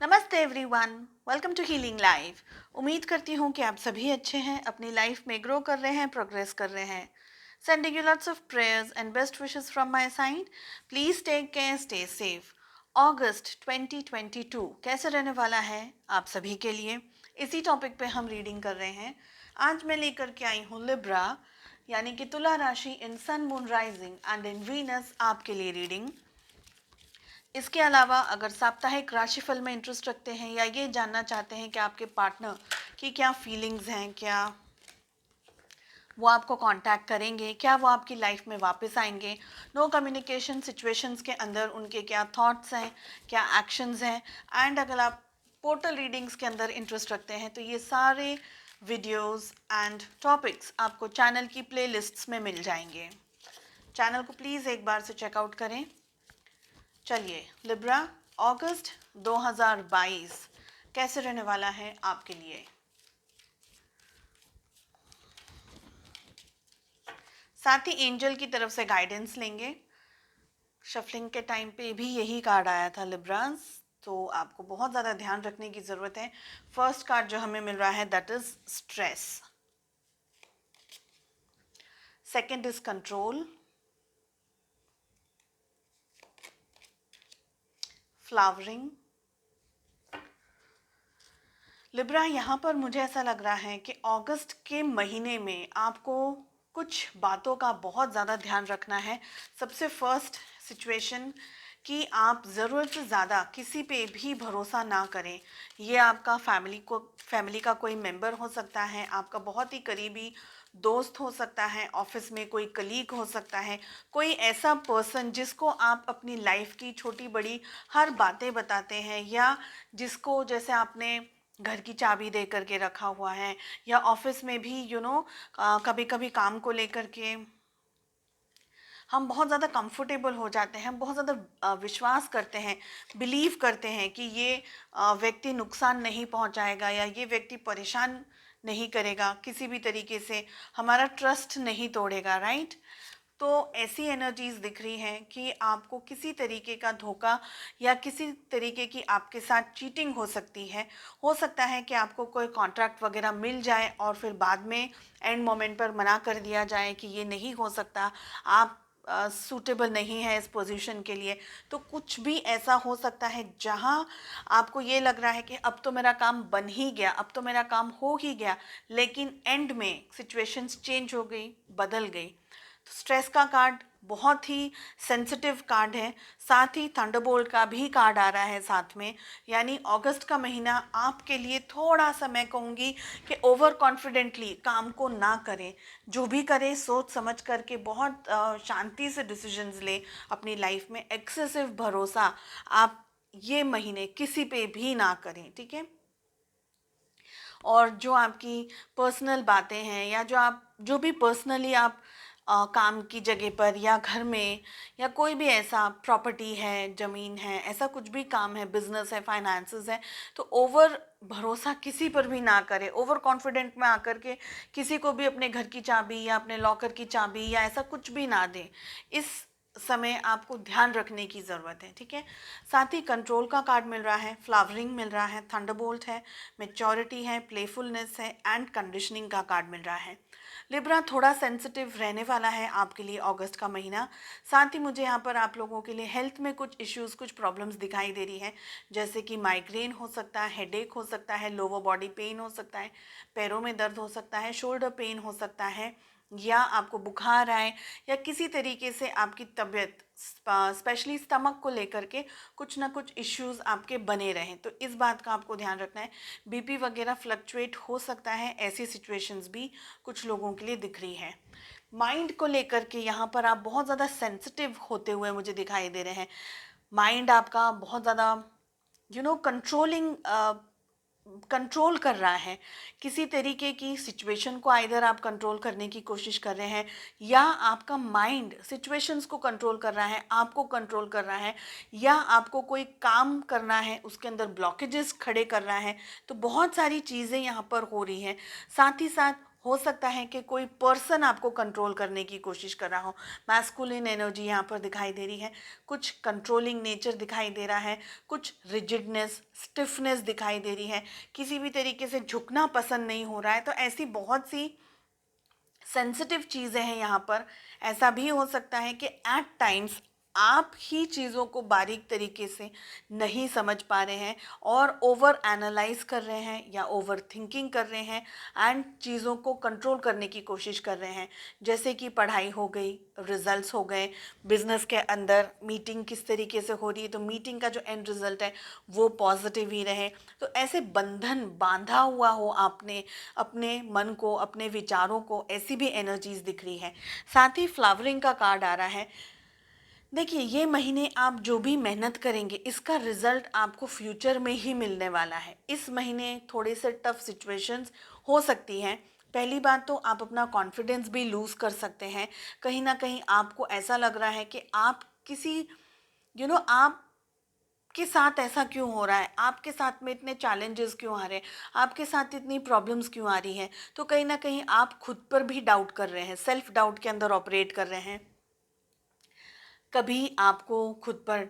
नमस्ते everyone, welcome to healing life. उम्मीद करती हूँ कि आप सभी अच्छे हैं, अपनी लाइफ में ग्रो कर रहे हैं, प्रोग्रेस कर रहे हैं। Sending you lots of prayers and best wishes from my side. Please take care, stay safe. अगस्त 2022 कैसे रहने वाला है आप सभी के लिए, इसी टॉपिक पे हम रीडिंग कर रहे हैं। आज मैं लेकर के आई हूँ लिब्रा यानी कि तुला राशि in sun moon rising and in Venus आपके लिए रीडिंग। इसके अलावा अगर साप्ताहिक राशिफल में इंटरेस्ट रखते हैं या ये जानना चाहते हैं कि आपके पार्टनर की क्या फीलिंग्स हैं, क्या वो आपको कांटेक्ट करेंगे, क्या वो आपकी लाइफ में वापस आएंगे, नो कम्युनिकेशन सिचुएशंस के अंदर उनके क्या थॉट्स हैं, क्या एक्शंस हैं, एंड अगर आप पोर्टल रीडिंग्स के अंदर इंटरेस्ट रखते हैं तो ये सारे वीडियोस एंड टॉपिक्स आपको चैनल की प्लेलिस्ट्स में मिल जाएंगे। चैनल को प्लीज़ एक बार से चेकआउट करें। चलिए, लिब्रा, अगस्त 2022 कैसे रहने वाला है आपके लिए। साथ ही एंजल की तरफ से गाइडेंस लेंगे। शफलिंग के टाइम पे भी यही कार्ड आया था लिब्रास, तो आपको बहुत ज़्यादा ध्यान रखने की ज़रूरत है। फर्स्ट कार्ड जो हमें मिल रहा है that is stress, second is control, flowering. Libra, यहाँ पर मुझे ऐसा लग रहा है कि अगस्त के महीने में आपको कुछ बातों का बहुत ज़्यादा ध्यान रखना है। सबसे फर्स्ट सिचुएशन कि आप ज़रूरत से ज़्यादा किसी पे भी भरोसा ना करें। ये आपका फैमिली का कोई मेंबर हो सकता है, आपका बहुत ही करीबी दोस्त हो सकता है, ऑफिस में कोई कलीग हो सकता है, कोई ऐसा पर्सन जिसको आप अपनी लाइफ की छोटी बड़ी हर बातें बताते हैं, या जिसको जैसे आपने घर की चाबी दे करके रखा हुआ है, या ऑफिस में भी कभी कभी काम को लेकर के हम बहुत ज़्यादा कंफर्टेबल हो जाते हैं, हम बहुत ज़्यादा विश्वास करते हैं, बिलीव करते हैं कि ये व्यक्ति नुकसान नहीं पहुंचाएगा या ये व्यक्ति परेशान नहीं करेगा किसी भी तरीके से, हमारा ट्रस्ट नहीं तोड़ेगा, राइट। तो ऐसी एनर्जीज दिख रही हैं कि आपको किसी तरीके का धोखा या किसी तरीके की आपके साथ चीटिंग हो सकती है। हो सकता है कि आपको कोई कॉन्ट्रैक्ट वगैरह मिल जाए और फिर बाद में एंड मोमेंट पर मना कर दिया जाए कि ये नहीं हो सकता, आप सूटेबल नहीं है इस पोजीशन के लिए। तो कुछ भी ऐसा हो सकता है जहां आपको ये लग रहा है कि अब तो मेरा काम बन ही गया, अब तो मेरा काम हो ही गया, लेकिन एंड में सिचुएशंस चेंज हो गई, बदल गई। तो स्ट्रेस का कार्ड बहुत ही सेंसिटिव कार्ड है। साथ ही थंडरबोल्ट का भी कार्ड आ रहा है साथ में, यानी अगस्त का महीना आपके लिए थोड़ा सा, मैं कहूँगी कि ओवर कॉन्फिडेंटली काम को ना करें। जो भी करें सोच समझ करके बहुत शांति से डिसीजंस ले अपनी लाइफ में। एक्सेसिव भरोसा आप ये महीने किसी पे भी ना करें, ठीक है। और जो आपकी पर्सनल बातें हैं, या जो भी पर्सनली आप काम की जगह पर या घर में, या कोई भी ऐसा प्रॉपर्टी है, ज़मीन है, ऐसा कुछ भी काम है, बिजनेस है, फाइनेंसेस है, तो ओवर भरोसा किसी पर भी ना करें। ओवर कॉन्फिडेंट में आकर के किसी को भी अपने घर की चाबी या अपने लॉकर की चाबी या ऐसा कुछ भी ना दें। इस समय आपको ध्यान रखने की ज़रूरत है, ठीक है। साथ ही कंट्रोल का कार्ड मिल रहा है, फ्लावरिंग मिल रहा है, थंडरबोल्ट है, मैच्योरिटी है, प्लेफुलनेस है, एंड कंडीशनिंग का कार्ड मिल रहा है। लिब्रा, थोड़ा सेंसिटिव रहने वाला है आपके लिए अगस्त का महीना। साथ ही मुझे यहाँ पर आप लोगों के लिए हेल्थ में कुछ इश्यूज, कुछ प्रॉब्लम्स दिखाई दे रही है, जैसे कि माइग्रेन हो सकता है, हेडेक हो सकता है, लोअर बॉडी पेन हो सकता है, पैरों में दर्द हो सकता है, शोल्डर पेन हो सकता है, या आपको बुखार आए, या किसी तरीके से आपकी तबीयत स्पेशली स्टमक को लेकर के कुछ ना कुछ इश्यूज आपके बने रहें। तो इस बात का आपको ध्यान रखना है। बीपी वगैरह फ्लक्चुएट हो सकता है, ऐसी सिचुएशंस भी कुछ लोगों के लिए दिख रही है। माइंड को लेकर के यहाँ पर आप बहुत ज़्यादा सेंसिटिव होते हुए मुझे दिखाई दे रहे हैं। माइंड आपका बहुत ज़्यादा कंट्रोलिंग, कंट्रोल कर रहा है किसी तरीके की सिचुएशन को। आइदर आप कंट्रोल करने की कोशिश कर रहे हैं, या आपका माइंड सिचुएशंस को कंट्रोल कर रहा है, आपको कंट्रोल कर रहा है, या आपको कोई काम करना है उसके अंदर ब्लॉकेजेस खड़े कर रहा है। तो बहुत सारी चीज़ें यहाँ पर हो रही हैं। साथ ही साथ हो सकता है कि कोई पर्सन आपको कंट्रोल करने की कोशिश कर रहा हो। मैस्कुलिन एनर्जी यहाँ पर दिखाई दे रही है, कुछ कंट्रोलिंग नेचर दिखाई दे रहा है, कुछ रिजिडनेस, स्टिफनेस दिखाई दे रही है, किसी भी तरीके से झुकना पसंद नहीं हो रहा है। तो ऐसी बहुत सी सेंसिटिव चीज़ें हैं यहाँ पर। ऐसा भी हो सकता है कि एट टाइम्स आप ही चीज़ों को बारीक तरीके से नहीं समझ पा रहे हैं और ओवर एनालाइज कर रहे हैं या ओवर थिंकिंग कर रहे हैं एंड चीज़ों को कंट्रोल करने की कोशिश कर रहे हैं। जैसे कि पढ़ाई हो गई, रिजल्ट्स हो गए, बिजनेस के अंदर मीटिंग किस तरीके से हो रही है तो मीटिंग का जो एंड रिजल्ट है वो पॉजिटिव ही रहे। तो ऐसे बंधन बांधा हुआ हो आपने अपने मन को, अपने विचारों को, ऐसी भी एनर्जीज दिख रही है। साथ ही फ्लावरिंग का कार्ड आ रहा है। देखिए, ये महीने आप जो भी मेहनत करेंगे इसका रिजल्ट आपको फ्यूचर में ही मिलने वाला है। इस महीने थोड़े से टफ सिचुएशंस हो सकती हैं। पहली बात तो आप अपना कॉन्फिडेंस भी लूज़ कर सकते हैं। कहीं ना कहीं आपको ऐसा लग रहा है कि आप किसी आप के साथ ऐसा क्यों हो रहा है, आपके साथ में इतने चैलेंजेस क्यों आ रहे हैं, आपके साथ इतनी प्रॉब्लम्स क्यों आ रही हैं। तो कहीं ना कहीं आप खुद पर भी डाउट कर रहे हैं, सेल्फ डाउट के अंदर ऑपरेट कर रहे हैं। कभी आपको खुद पर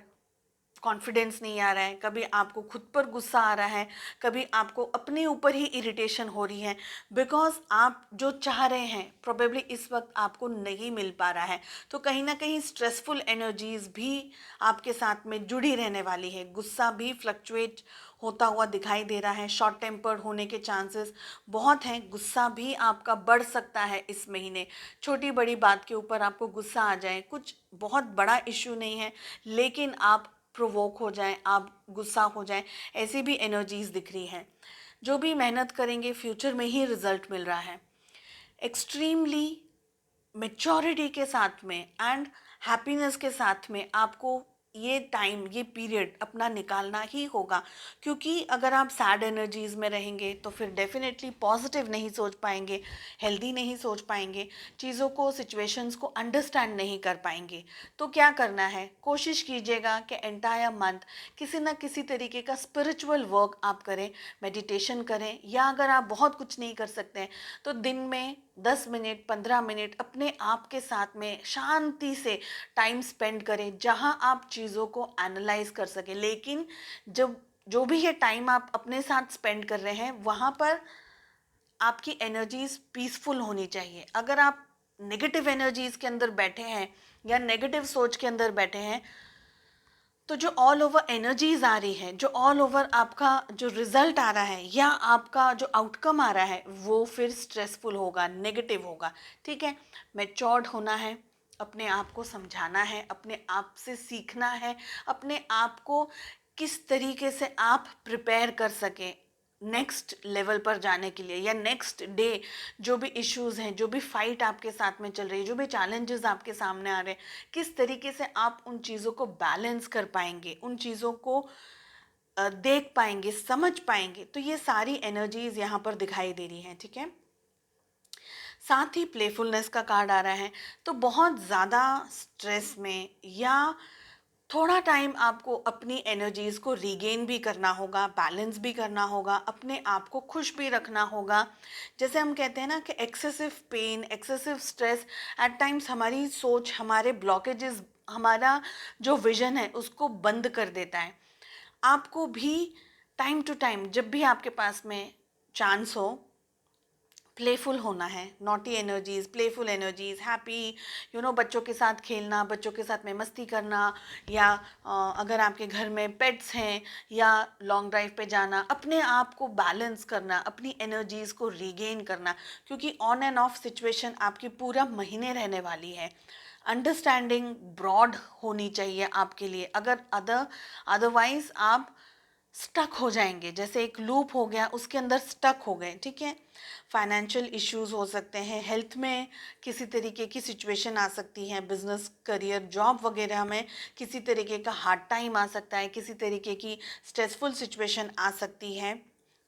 कॉन्फिडेंस नहीं आ रहा है, कभी आपको खुद पर गुस्सा आ रहा है, कभी आपको अपने ऊपर ही इरिटेशन हो रही है, बिकॉज आप जो चाह रहे हैं प्रोबेबली इस वक्त आपको नहीं मिल पा रहा है। तो कहीं ना कहीं स्ट्रेसफुल एनर्जीज भी आपके साथ में जुड़ी रहने वाली है। गुस्सा भी फ्लक्चुएट होता हुआ दिखाई दे रहा है, शॉर्ट टेम्पर्ड होने के चांसेस बहुत हैं। गुस्सा भी आपका बढ़ सकता है इस महीने। छोटी बड़ी बात के ऊपर आपको गुस्सा आ जाए, कुछ बहुत बड़ा इश्यू नहीं है लेकिन आप प्रोवोक हो जाएं, आप गुस्सा हो जाएं, ऐसी भी एनर्जीज दिख रही हैं। जो भी मेहनत करेंगे फ्यूचर में ही रिजल्ट मिल रहा है। एक्सट्रीमली मेच्योरिटी के साथ में एंड हैप्पीनेस के साथ में आपको ये टाइम, ये पीरियड अपना निकालना ही होगा। क्योंकि अगर आप सैड एनर्जीज में रहेंगे तो फिर डेफिनेटली पॉजिटिव नहीं सोच पाएंगे, हेल्दी नहीं सोच पाएंगे, चीज़ों को, सिचुएशंस को अंडरस्टैंड नहीं कर पाएंगे। तो क्या करना है, कोशिश कीजिएगा कि एंटायर मंथ किसी ना किसी तरीके का स्पिरिचुअल वर्क आप करें, मेडिटेशन करें, या अगर आप बहुत कुछ नहीं कर सकते हैं तो दिन में 10 मिनट 15 मिनट अपने आप के साथ में शांति से टाइम स्पेंड करें जहां आप चीज़ों को एनालाइज कर सकें। लेकिन जब जो भी ये टाइम आप अपने साथ स्पेंड कर रहे हैं वहाँ पर आपकी एनर्जीज पीसफुल होनी चाहिए। अगर आप नेगेटिव एनर्जीज के अंदर बैठे हैं या नेगेटिव सोच के अंदर बैठे हैं तो जो ऑल ओवर एनर्जीज आ रही है, जो ऑल ओवर आपका जो रिजल्ट आ रहा है या आपका जो आउटकम आ रहा है वो फिर स्ट्रेसफुल होगा, नेगेटिव होगा। ठीक है, मैच्योर्ड होना है, अपने आप को समझाना है, अपने आप से सीखना है, अपने आप को किस तरीके से आप प्रिपेयर कर सकें नेक्स्ट लेवल पर जाने के लिए, या नेक्स्ट डे जो भी इश्यूज हैं, जो भी फाइट आपके साथ में चल रही है, जो भी चैलेंजेस आपके सामने आ रहे हैं, किस तरीके से आप उन चीज़ों को बैलेंस कर पाएंगे, उन चीज़ों को देख पाएंगे, समझ पाएंगे। तो ये सारी एनर्जीज यहाँ पर दिखाई दे रही हैं। ठीक है, साथ ही प्लेफुलनेस का कार्ड आ रहा है। तो बहुत ज़्यादा स्ट्रेस में या थोड़ा टाइम आपको अपनी एनर्जीज को रीगेन भी करना होगा, बैलेंस भी करना होगा, अपने आप को खुश भी रखना होगा। जैसे हम कहते हैं ना कि excessive pain, excessive stress at times हमारी सोच, हमारे ब्लॉकेजेस, हमारा जो विजन है उसको बंद कर देता है। आपको भी टाइम टू टाइम जब भी आपके पास में चांस हो प्लेफुल होना है। Naughty energies, playful energies, happy, बच्चों के साथ खेलना, बच्चों के साथ में मस्ती करना, या अगर आपके घर में पेट्स हैं या लॉन्ग ड्राइव पे जाना, अपने आप को बैलेंस करना, अपनी एनर्जीज को रीगेन करना। क्योंकि ऑन एंड ऑफ सिचुएशन आपकी पूरा महीने रहने वाली है। अंडरस्टैंडिंग ब्रॉड होनी चाहिए आपके लिए, अगर अदरवाइज आप स्टक हो जाएंगे, जैसे एक लूप हो गया, उसके अंदर स्टक हो गए। ठीक है, फाइनेंशियल इश्यूज हो सकते हैं, हेल्थ में किसी तरीके की सिचुएशन आ सकती है, बिजनेस, करियर, जॉब वगैरह में किसी तरीके का हार्ड टाइम आ सकता है, किसी तरीके की स्ट्रेसफुल सिचुएशन आ सकती है,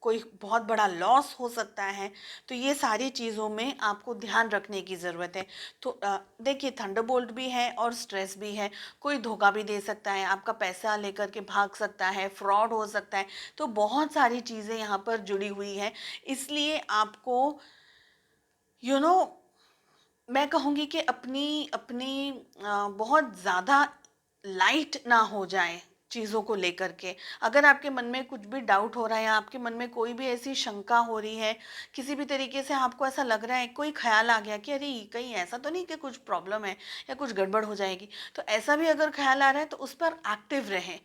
कोई बहुत बड़ा लॉस हो सकता है। तो ये सारी चीज़ों में आपको ध्यान रखने की ज़रूरत है। तो देखिए, थंडरबोल्ट भी है और स्ट्रेस भी है। कोई धोखा भी दे सकता है, आपका पैसा लेकर के भाग सकता है, फ्रॉड हो सकता है। तो बहुत सारी चीज़ें यहाँ पर जुड़ी हुई है, इसलिए आपको यू नो मैं कहूँगी कि अपनी अपनी बहुत ज़्यादा लाइट ना हो जाए चीज़ों को लेकर के। अगर आपके मन में कुछ भी डाउट हो रहा है या आपके मन में कोई भी ऐसी शंका हो रही है, किसी भी तरीके से आपको ऐसा लग रहा है, कोई ख्याल आ गया कि अरे कहीं ऐसा तो नहीं कि कुछ प्रॉब्लम है या कुछ गड़बड़ हो जाएगी, तो ऐसा भी अगर ख्याल आ रहा है तो उस पर एक्टिव रहें।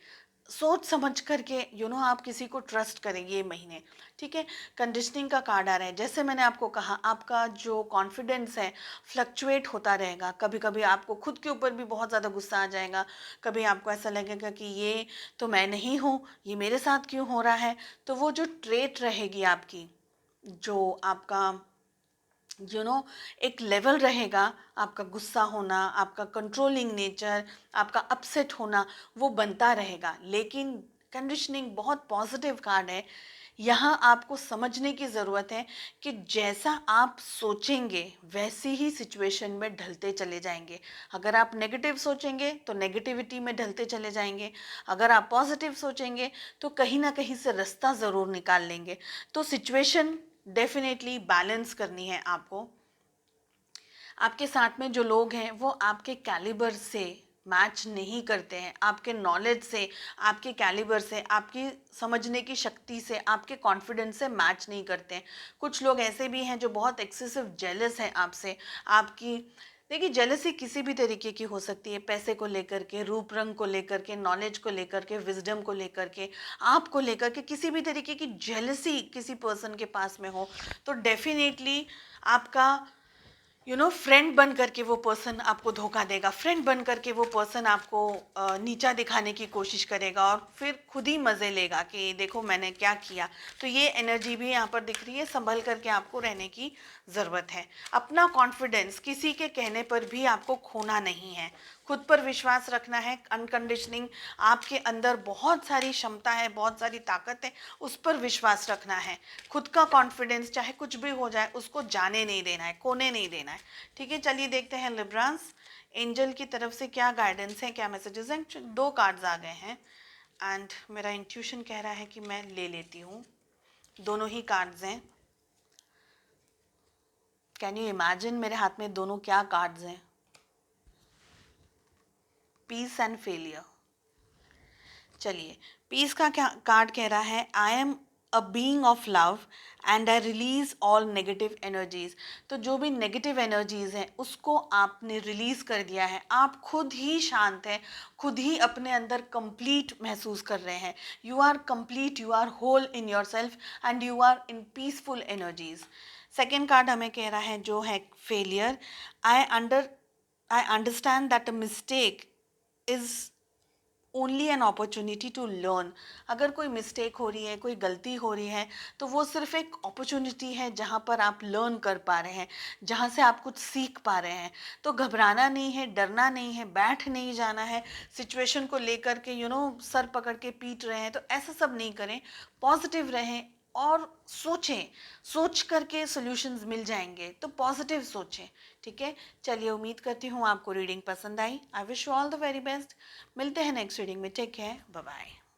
सोच समझ करके आप किसी को ट्रस्ट करें ये महीने। ठीक है। कंडीशनिंग का कार्ड आ रहा है, जैसे मैंने आपको कहा आपका जो कॉन्फिडेंस है फ्लक्चुएट होता रहेगा। कभी कभी आपको खुद के ऊपर भी बहुत ज़्यादा गुस्सा आ जाएगा, कभी आपको ऐसा लगेगा कि ये तो मैं नहीं हूँ, ये मेरे साथ क्यों हो रहा है। तो वो जो ट्रेट रहेगी आपकी, जो आपका एक लेवल रहेगा, आपका गुस्सा होना, आपका कंट्रोलिंग नेचर, आपका अपसेट होना, वो बनता रहेगा। लेकिन कंडीशनिंग बहुत पॉजिटिव कार्ड है। यहाँ आपको समझने की ज़रूरत है कि जैसा आप सोचेंगे वैसी ही सिचुएशन में ढलते चले जाएंगे। अगर आप नेगेटिव सोचेंगे तो नेगेटिविटी में ढलते चले जाएंगे, अगर आप पॉजिटिव सोचेंगे तो कहीं ना कहीं से रास्ता ज़रूर निकाल लेंगे। तो सिचुएशन डेफिनेटली बैलेंस करनी है आपको। आपके साथ में जो लोग हैं वो आपके कैलिबर से मैच नहीं करते हैं, आपके नॉलेज से, आपके कैलिबर से, आपकी समझने की शक्ति से, आपके कॉन्फिडेंस से मैच नहीं करते हैं। कुछ लोग ऐसे भी हैं जो बहुत एक्सेसिव जेलस हैं आपसे, आपकी देखिए जेलसी किसी भी तरीके की हो सकती है, पैसे को लेकर के, रूप रंग को लेकर के, नॉलेज को लेकर के, विजडम को लेकर के, आपको लेकर के किसी भी तरीके की जेलसी किसी पर्सन के पास में हो तो डेफिनेटली आपका फ्रेंड बन करके वो पर्सन आपको धोखा देगा, फ्रेंड बन करके वो पर्सन आपको नीचा दिखाने की कोशिश करेगा और फिर खुद ही मज़े लेगा कि देखो मैंने क्या किया। तो ये एनर्जी भी यहाँ पर दिख रही है, संभल करके आपको रहने की ज़रूरत है। अपना कॉन्फिडेंस किसी के कहने पर भी आपको खोना नहीं है, खुद पर विश्वास रखना है। अनकंडीशनिंग आपके अंदर बहुत सारी क्षमता है, बहुत सारी ताकत है, उस पर विश्वास रखना है। खुद का कॉन्फिडेंस चाहे कुछ भी हो जाए उसको जाने नहीं देना है, खोने नहीं देना है। ठीक है, चलिए देखते हैं लिब्रांस एंजल की तरफ से क्या गाइडेंस है, क्या मैसेजेस हैं। 2 कार्ड्स आ गए हैं एंड मेरा इंट्यूशन कह रहा है कि मैं ले लेती हूँ। दोनों ही कार्ड्स हैं। कैन यू इमेजिन मेरे हाथ में दोनों क्या कार्ड्स हैं? Peace and failure. चलिए, पीस का क्या कार्ड कह रहा है, I am a being of love and I release all negative energies. तो जो भी नेगेटिव एनर्जीज हैं उसको आपने रिलीज कर दिया है, आप खुद ही शांत हैं, खुद ही अपने अंदर कंप्लीट महसूस कर रहे हैं। You are complete, you are whole in yourself and you are in peaceful energies. Second card हमें कह रहा है जो है failure, I I understand that a mistake is only an opportunity to learn. अगर कोई मिस्टेक हो रही है, कोई गलती हो रही है तो वो सिर्फ एक अपॉर्चुनिटी है जहाँ पर आप लर्न कर पा रहे हैं, जहाँ से आप कुछ सीख पा रहे हैं। तो घबराना नहीं है, डरना नहीं है, बैठ नहीं जाना है सिचुएशन को लेकर के सर पकड़ के पीट रहे हैं, तो ऐसा सब नहीं करें। पॉजिटिव रहें और सोचें, सोच करके सॉल्यूशंस मिल जाएंगे, तो पॉजिटिव सोचें। ठीक है, चलिए उम्मीद करती हूँ आपको रीडिंग पसंद आई। I wish you all the very best. मिलते हैं नेक्स्ट रीडिंग में। Take care, bye bye.